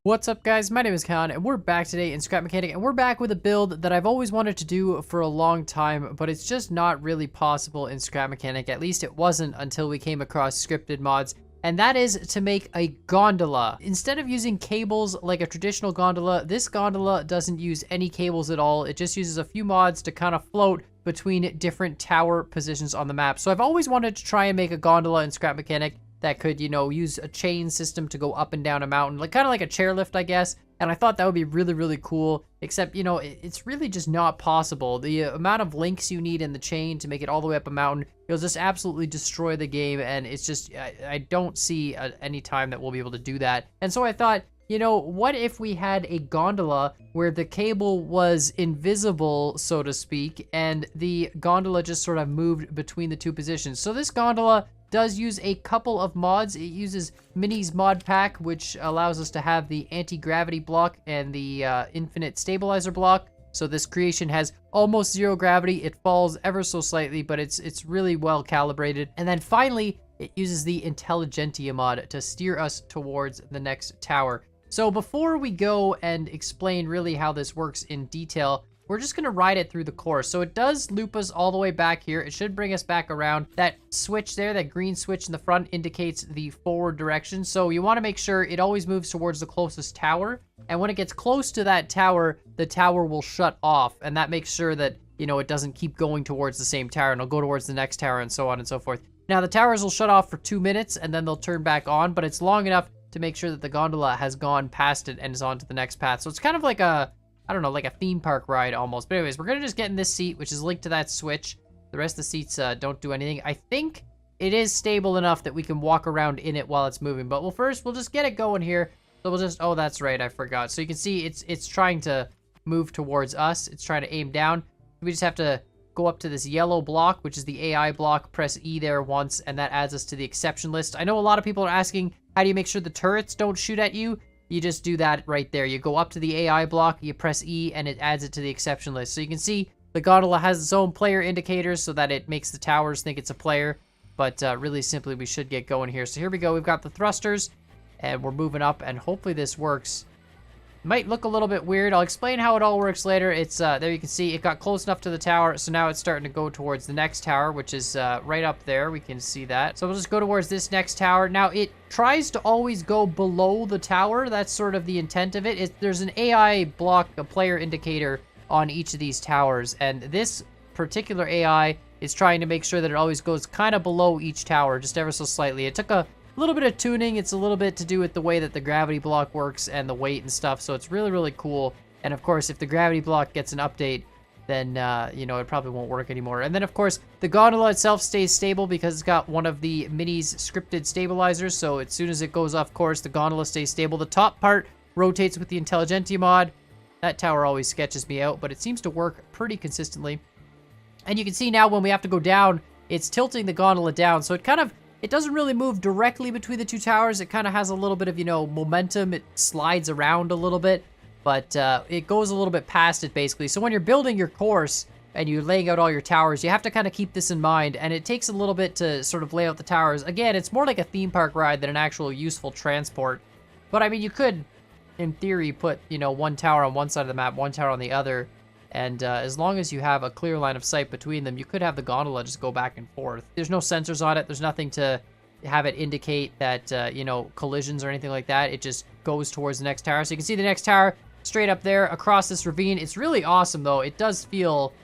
What's up, guys? My name is Khan and we're back today in Scrap Mechanic, and we're back with a build that I've always wanted to do for a long time, but it's just not really possible in Scrap Mechanic. At least it wasn't until we came across scripted mods, and that is to make a gondola. Instead of using cables like a traditional gondola, this gondola doesn't use any cables at all. It just uses a few mods to kind of float between different tower positions on the map. So I've always wanted to try and make a gondola in Scrap Mechanic that could, use a chain system to go up and down a mountain, like kind of like a chairlift, I guess. And I thought that would be really, really cool, except, it's really just not possible. The amount of links you need in the chain to make it all the way up a mountain, it'll just absolutely destroy the game. And it's just, I don't see any time that we'll be able to do that. And so I thought, what if we had a gondola where the cable was invisible, so to speak, and the gondola just sort of moved between the two positions. So this gondola does use a couple of mods. It uses Mini's mod pack, which allows us to have the anti-gravity block and the infinite stabilizer block. So this creation has almost zero gravity. It falls ever so slightly, but it's really well calibrated. And then finally, it uses the Intelligentsia mod to steer us towards the next tower. So before we go and explain really how this works in detail, we're just gonna ride it through the course. So it does loop us all the way back here. It should bring us back around. That switch there, that green switch in the front, indicates the forward direction. So you wanna make sure it always moves towards the closest tower. And when it gets close to that tower, the tower will shut off. And that makes sure that, it doesn't keep going towards the same tower, and it'll go towards the next tower and so on and so forth. Now the towers will shut off for 2 minutes and then they'll turn back on, but it's long enough to make sure that the gondola has gone past it and is on to the next path. So it's kind of like like a theme park ride almost. But anyways, we're gonna just get in this seat, which is linked to that switch. The rest of the seats don't do anything. I think it is stable enough that we can walk around in it while it's moving. But we'll just get it going here. So we'll just, oh, that's right, I forgot. So you can see it's trying to move towards us. It's trying to aim down. We just have to go up to this yellow block, which is the AI block. Press E there once, and that adds us to the exception list. I know a lot of people are asking, how do you make sure the turrets don't shoot at you? You just do that right there. You go up to the AI block, you press E, and it adds it to the exception list. So you can see the gondola has its own player indicators so that it makes the towers think it's a player. But really simply, we should get going here. So here we go. We've got the thrusters, and we're moving up, and hopefully this works. Might look a little bit weird. I'll explain how it all works later. It's there you can see it got close enough to the tower, so now it's starting to go towards the next tower, which is right up there. We can see that. So we'll just go towards this next tower. Now it tries to always go below the tower. That's sort of the intent of it. There's an AI block, a player indicator on each of these towers, and this particular AI is trying to make sure that it always goes kind of below each tower, just ever so slightly. It took a little bit of tuning. It's a little bit to do with the way that the gravity block works and the weight and stuff, so it's really, really cool. And of course, if the gravity block gets an update, then it probably won't work anymore. And then of course, the gondola itself stays stable because it's got one of the Mini's scripted stabilizers, so as soon as it goes off course, the gondola stays stable. The top part rotates with the Intelligentsia mod. That tower always sketches me out, but it seems to work pretty consistently. And you can see now when we have to go down, it's tilting the gondola down, so it doesn't really move directly between the two towers. It kind of has a little bit of, momentum. It slides around a little bit, but it goes a little bit past it, basically. So when you're building your course and you're laying out all your towers, you have to kind of keep this in mind, and it takes a little bit to sort of lay out the towers. Again, it's more like a theme park ride than an actual useful transport. But, I mean, you could, in theory, put, one tower on one side of the map, one tower on the other, and as long as you have a clear line of sight between them, you could have the gondola just go back and forth. There's no sensors on it. There's nothing to have it indicate that, collisions or anything like that. It just goes towards the next tower. So you can see the next tower straight up there across this ravine. It's really awesome, though. It does feel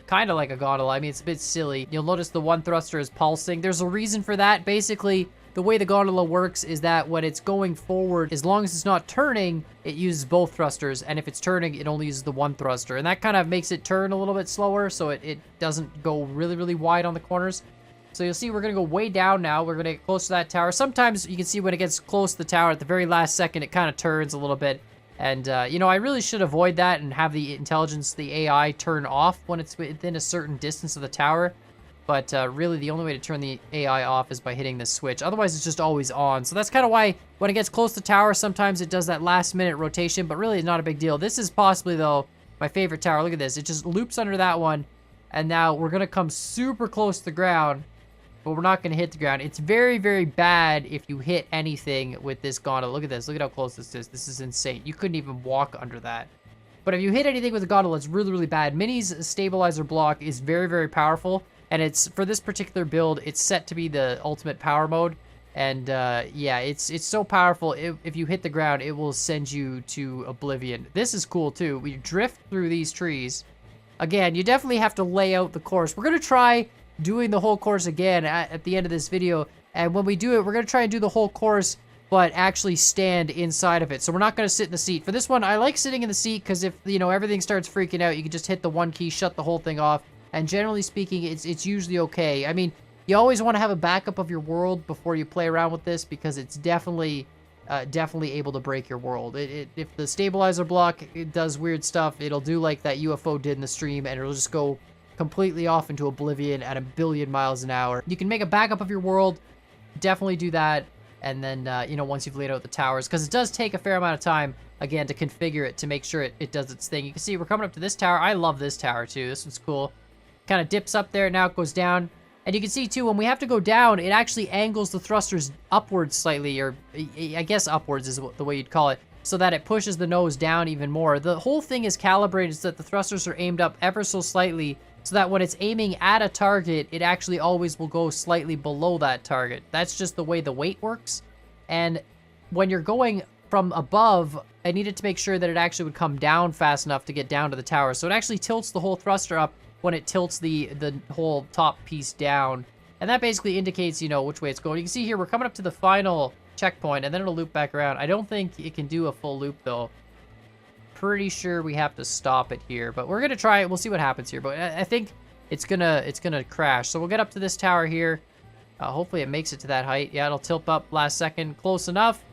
kind of like a gondola. I mean, it's a bit silly. You'll notice the one thruster is pulsing. There's a reason for that. Basically, the way the gondola works is that when it's going forward, as long as it's not turning, it uses both thrusters. And if it's turning, it only uses the one thruster. And that kind of makes it turn a little bit slower, so it doesn't go really, really wide on the corners. So you'll see we're going to go way down now. We're going to get close to that tower. Sometimes you can see when it gets close to the tower, at the very last second, it kind of turns a little bit. And, I really should avoid that and have the intelligence, the AI, turn off when it's within a certain distance of the tower. But really, the only way to turn the AI off is by hitting the switch. Otherwise, it's just always on. So that's kind of why when it gets close to tower, sometimes it does that last-minute rotation, but really not a big deal. This is possibly, though, my favorite tower. Look at this. It just loops under that one, and now we're going to come super close to the ground. but we're not going to hit the ground. It's very, very bad if you hit anything with this gondola. Look at this. Look at how close this is. This is insane. You couldn't even walk under that. But if you hit anything with the gondola, it's really, really bad. Mini's stabilizer block is very, very powerful. And it's, for this particular build, it's set to be the ultimate power mode. And yeah, it's so powerful. If you hit the ground, it will send you to oblivion. This is cool too. We drift through these trees. Again, you definitely have to lay out the course. We're going to try doing the whole course again at the end of this video. And when we do it, we're going to try and do the whole course, but actually stand inside of it. So we're not going to sit in the seat. For this one, I like sitting in the seat because if, you know, everything starts freaking out, you can just hit the one key, shut the whole thing off. And generally speaking, it's usually okay. I mean, you always want to have a backup of your world before you play around with this because it's definitely able to break your world. If the stabilizer block does weird stuff, it'll do like that UFO did in the stream, and it'll just go completely off into oblivion at 1 billion miles an hour. You can make a backup of your world. Definitely do that. And then, you know, once you've laid out the towers, because it does take a fair amount of time, again, to configure it to make sure it does its thing. You can see we're coming up to this tower. I love this tower, too. This one's cool. Kind of dips up there. Now it goes down. And you can see, too, when we have to go down, it actually angles the thrusters upwards slightly, or I guess upwards is the way you'd call it, so that it pushes the nose down even more. The whole thing is calibrated so that the thrusters are aimed up ever so slightly, so that when it's aiming at a target, it actually always will go slightly below that target. That's just the way the weight works. And when you're going from above, I needed to make sure that it actually would come down fast enough to get down to the tower. So it actually tilts the whole thruster up when it tilts the whole top piece down. And that basically indicates, you know, which way it's going. You can see here, we're coming up to the final checkpoint, and then it'll loop back around. I don't think it can do a full loop, though. Pretty sure we have to stop it here, but we're gonna try it. We'll see what happens here, but I think it's gonna crash. So we'll get up to this tower here. Hopefully it makes it to that height. Yeah, it'll tilt up last second. Close enough.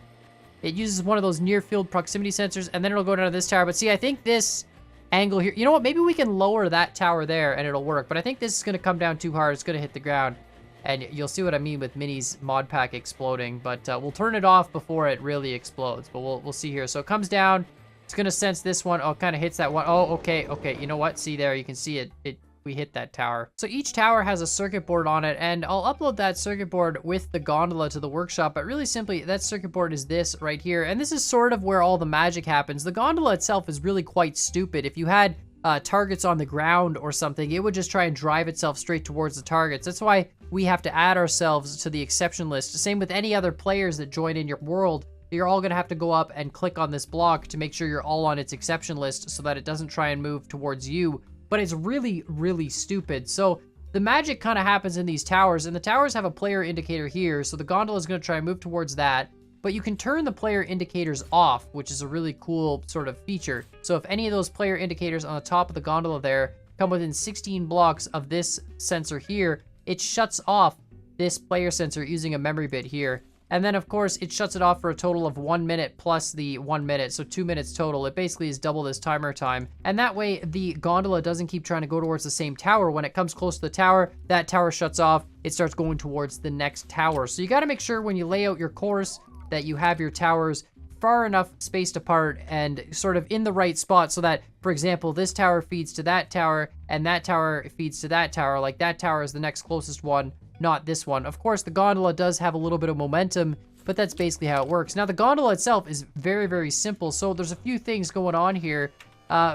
It uses one of those near field proximity sensors, and then it'll go down to this tower. But see, I think this angle here, you know what, maybe we can lower that tower there and it'll work, but I think this is gonna come down too hard. It's gonna hit the ground, and you'll see what I mean with Mini's mod pack exploding. But we'll turn it off before it really explodes, but we'll see here. So it comes down. It's gonna sense this one. Oh, it kind of hits that one. Oh, okay. You know what? See there, you can see it. We hit that tower. So each tower has a circuit board on it, and I'll upload that circuit board with the gondola to the workshop. But really simply, that circuit board is this right here, and this is sort of where all the magic happens. The gondola itself is really quite stupid. If you had targets on the ground or something, it would just try and drive itself straight towards the targets. That's why we have to add ourselves to the exception list. Same with any other players that join in your world. You're all going to have to go up and click on this block to make sure you're all on its exception list so that it doesn't try and move towards you. But it's really, really stupid. So the magic kind of happens in these towers, and the towers have a player indicator here. So the gondola is going to try and move towards that. But you can turn the player indicators off, which is a really cool sort of feature. So if any of those player indicators on the top of the gondola there come within 16 blocks of this sensor here, it shuts off this player sensor using a memory bit here. And then, of course, it shuts it off for a total of 1 minute plus the 1 minute, so 2 minutes total. It basically is double this timer time. And that way, the gondola doesn't keep trying to go towards the same tower. When it comes close to the tower, that tower shuts off. It starts going towards the next tower. So you got to make sure when you lay out your course that you have your towers far enough spaced apart and sort of in the right spot so that, for example, this tower feeds to that tower and that tower feeds to that tower. Like that tower is the next closest one, not this one. Of course, the gondola does have a little bit of momentum, but that's basically how it works. Now, the gondola itself is very, very simple. So there's a few things going on here.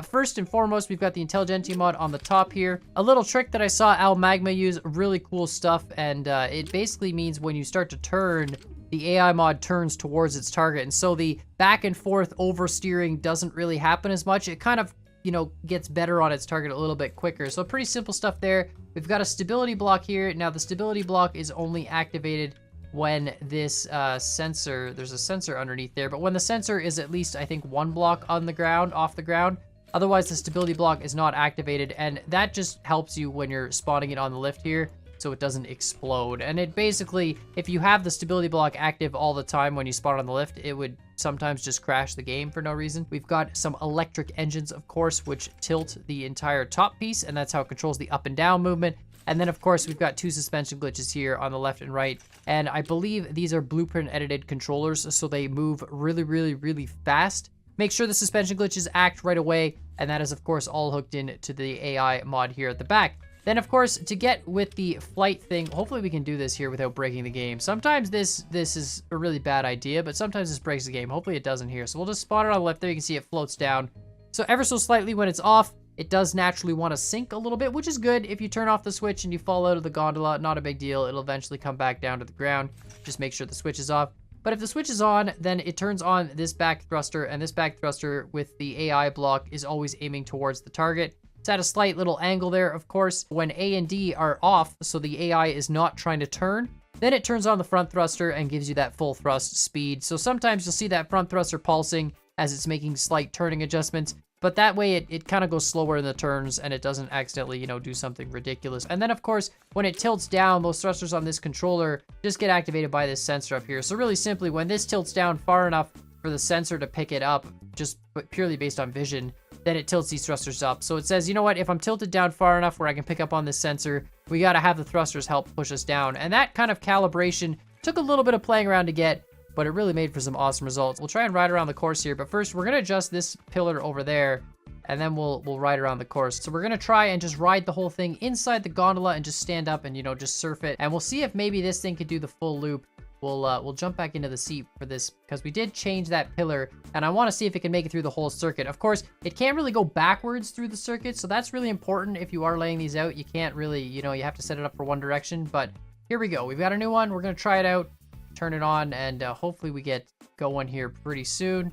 First and foremost, we've got the Intelligentsia mod on the top here. A little trick that I saw Al Magma use, really cool stuff. And it basically means when you start to turn, the AI mod turns towards its target. And so the back and forth oversteering doesn't really happen as much. It kind of, you know, gets better on its target a little bit quicker. So pretty simple stuff there. We've got a stability block here. Now the stability block is only activated when this sensor, there's a sensor underneath there, but when the sensor is at least, I think, 1 block on the ground, off the ground, otherwise the stability block is not activated. And that just helps you when you're spotting it on the lift here, so it doesn't explode. And it basically, if you have the stability block active all the time when you spot it on the lift, it would sometimes just crash the game for no reason. We've got some electric engines, of course, which tilt the entire top piece, and that's how it controls the up and down movement. And then, of course, we've got 2 suspension glitches here on the left and right. And I believe these are blueprint edited controllers, so they move really, really, really fast. Make sure the suspension glitches act right away. And that is, of course, all hooked in to the AI mod here at the back. Then, of course, to get with the flight thing, hopefully we can do this here without breaking the game. Sometimes this is a really bad idea, but sometimes this breaks the game. Hopefully it doesn't here. So we'll just spawn it on the left there. You can see it floats down. So ever so slightly when it's off, it does naturally want to sink a little bit, which is good. If you turn off the switch and you fall out of the gondola, not a big deal. It'll eventually come back down to the ground. Just make sure the switch is off. But if the switch is on, then it turns on this back thruster, and this back thruster with the AI block is always aiming towards the target. It's at a slight little angle there, of course. When A and D are off, so the AI is not trying to turn, then it turns on the front thruster and gives you that full thrust speed. So sometimes you'll see that front thruster pulsing as it's making slight turning adjustments, but that way it kind of goes slower in the turns and it doesn't accidentally, you know, do something ridiculous. And then, of course, when it tilts down, those thrusters on this controller just get activated by this sensor up here. So really simply, when this tilts down far enough for the sensor to pick it up, just purely based on vision, then it tilts these thrusters up. So it says, you know what, if I'm tilted down far enough where I can pick up on this sensor, we got to have the thrusters help push us down. And that kind of calibration took a little bit of playing around to get, but it really made for some awesome results. We'll try and ride around the course here, but first we're going to adjust this pillar over there, and then we'll ride around the course. So we're going to try and just ride the whole thing inside the gondola and just stand up and, you know, just surf it. And we'll see if maybe this thing could do the full loop. We'll jump back into the seat for this because we did change that pillar, and I want to see if it can make it through the whole circuit. Of course, it can't really go backwards through the circuit, so that's really important if you are laying these out. You can't really, you know, you have to set it up for one direction, but here we go. We've got a new one. We're going to try it out, turn it on, and hopefully we get going here pretty soon.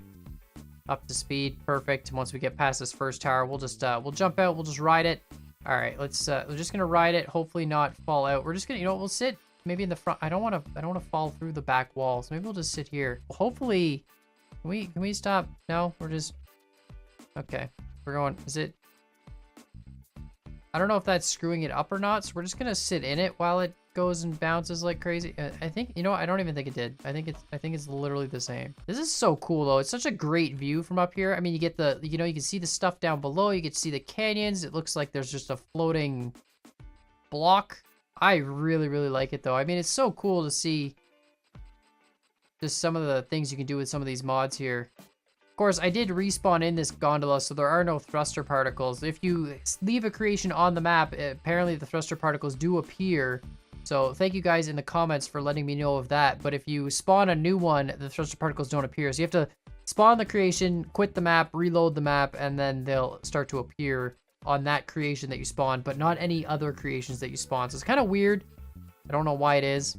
Up to speed. Perfect. Once we get past this first tower, we'll just, we'll jump out. We'll just ride it. All right, we're just going to ride it. Hopefully not fall out. We're just going to, you know, we'll sit maybe in the front. I don't want to fall through the back walls. Maybe we'll just sit here. Hopefully, can we stop? No, we're just, okay. We're going, is it, I don't know if that's screwing it up or not. So we're just going to sit in it while it goes and bounces like crazy. I think, you know, I don't even think it did. I think it's literally the same. This is so cool though. It's such a great view from up here. I mean, you get the, you know, you can see the stuff down below. You get to see the canyons. It looks like there's just a floating block. I really, really like it though. I mean, it's so cool to see just some of the things you can do with some of these mods here. Of course, I did respawn in this gondola, so there are no thruster particles. If you leave a creation on the map, apparently the thruster particles do appear. So thank you guys in the comments for letting me know of that. But if you spawn a new one, the thruster particles don't appear. So you have to spawn the creation, quit the map, reload the map, and then they'll start to appear on that creation that you spawned, but not any other creations that you spawn. So it's kind of weird. I don't know why it is.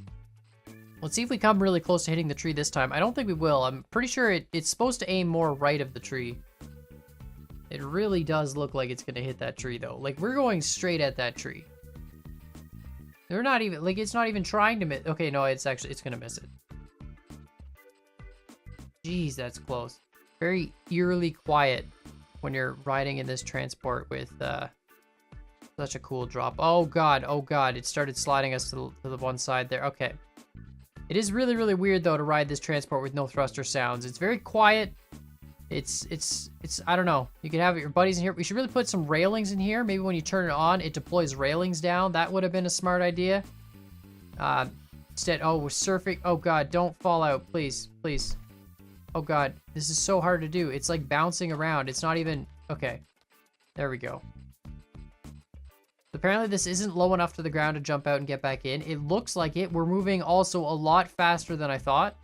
Let's see if we come really close to hitting the tree this time. I don't think we will. I'm pretty sure it's supposed to aim more right of the tree. It really does look like it's going to hit that tree, though. Like, we're going straight at that tree. They're not even, like, it's not even trying to miss. Okay, no, it's going to miss it. Jeez, that's close. Very eerily quiet when you're riding in this transport with such a cool drop. Oh, God. Oh, God. It started sliding us to the one side there. Okay. It is really, really weird, though, to ride this transport with no thruster sounds. It's very quiet. It's I don't know. You could have your buddies in here. We should really put some railings in here. Maybe when you turn it on, it deploys railings down. That would have been a smart idea. Instead, oh, we're surfing. Oh, God, don't fall out. Please, please. Oh, God, this is so hard to do. It's like bouncing around. It's not even, okay. There we go. Apparently this isn't low enough to the ground to jump out and get back in. It looks like it. We're moving also a lot faster than I thought.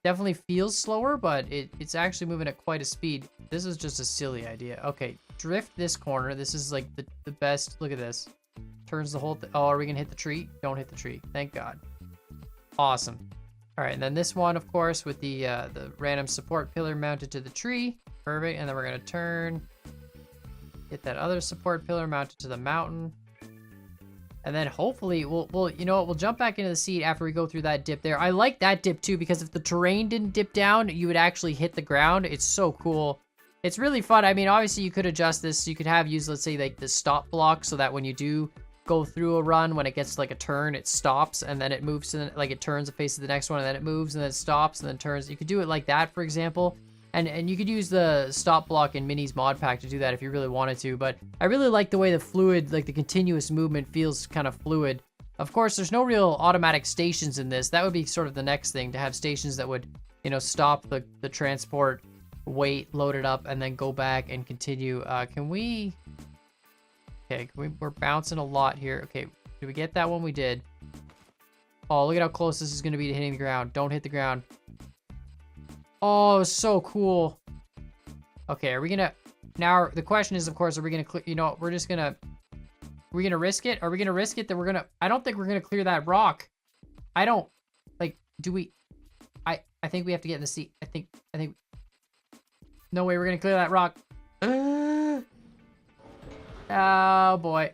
Definitely feels slower, but it's actually moving at quite a speed. This is just a silly idea. Okay, drift this corner. This is like the best. Look at this. Turns the whole thing. Oh, are we gonna hit the tree? Don't hit the tree. Thank God. Awesome. All right, and then this one, of course, with the random support pillar mounted to the tree. Perfect. And then we're gonna turn. Hit that other support pillar mounted to the mountain. And then hopefully we'll you know what, we'll jump back into the seat after we go through that dip there. I like that dip too, because if the terrain didn't dip down, you would actually hit the ground. It's so cool. It's really fun. I mean, obviously you could adjust this. You could use, let's say, like the stop block, so that when you do go through a run, when it gets to like a turn, it stops and then it moves to the, like it turns and faces the next one, and then it moves and then it stops and then turns. You could do it like that, for example. And you could use the stop block in Mini's mod pack to do that if you really wanted to. But I really like the way the fluid, like the continuous movement, feels kind of fluid. Of course, there's no real automatic stations in this. That would be sort of the next thing, to have stations that would, you know, stop the transport, wait, load it up, and then go back and continue. Can we Okay, we're bouncing a lot here. Okay, did we get that one? We did. Oh, look at how close this is going to be to hitting the ground. Don't hit the ground. Oh, so cool. Okay, are we going to... Now, the question is, of course, are we going to... You know, we're just going to... Are we going to risk it? Are we going to risk it that we're going to... I don't think we're going to clear that rock. I don't... Like, do we... I think we have to get in the seat. I think... No way we're going to clear that rock. Oh, boy.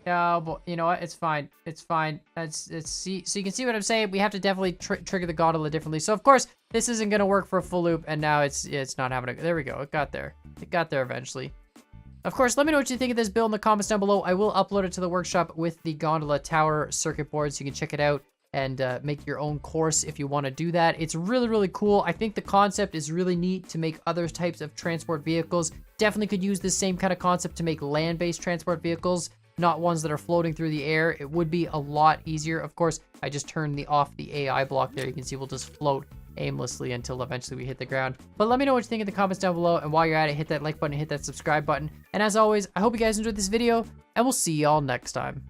Oh, boy. You know what? It's fine. It's fine. See, so you can see what I'm saying. We have to definitely trigger the gondola differently. So, of course, this isn't going to work for a full loop, and now it's not having a... There we go. It got there. It got there eventually. Of course, let me know what you think of this build in the comments down below. I will upload it to the workshop with the gondola tower circuit board, so you can check it out and make your own course if you want to do that. It's really, really cool. I think the concept is really neat to make other types of transport vehicles. Definitely could use this same kind of concept to make land-based transport vehicles, not ones that are floating through the air. It would be a lot easier. Of course, I just turned off the AI block there. You can see we'll just float aimlessly until eventually we hit the ground. But let me know what you think in the comments down below, and while you're at it, hit that like button, hit that subscribe button. And as always, I hope you guys enjoyed this video, and we'll see y'all next time.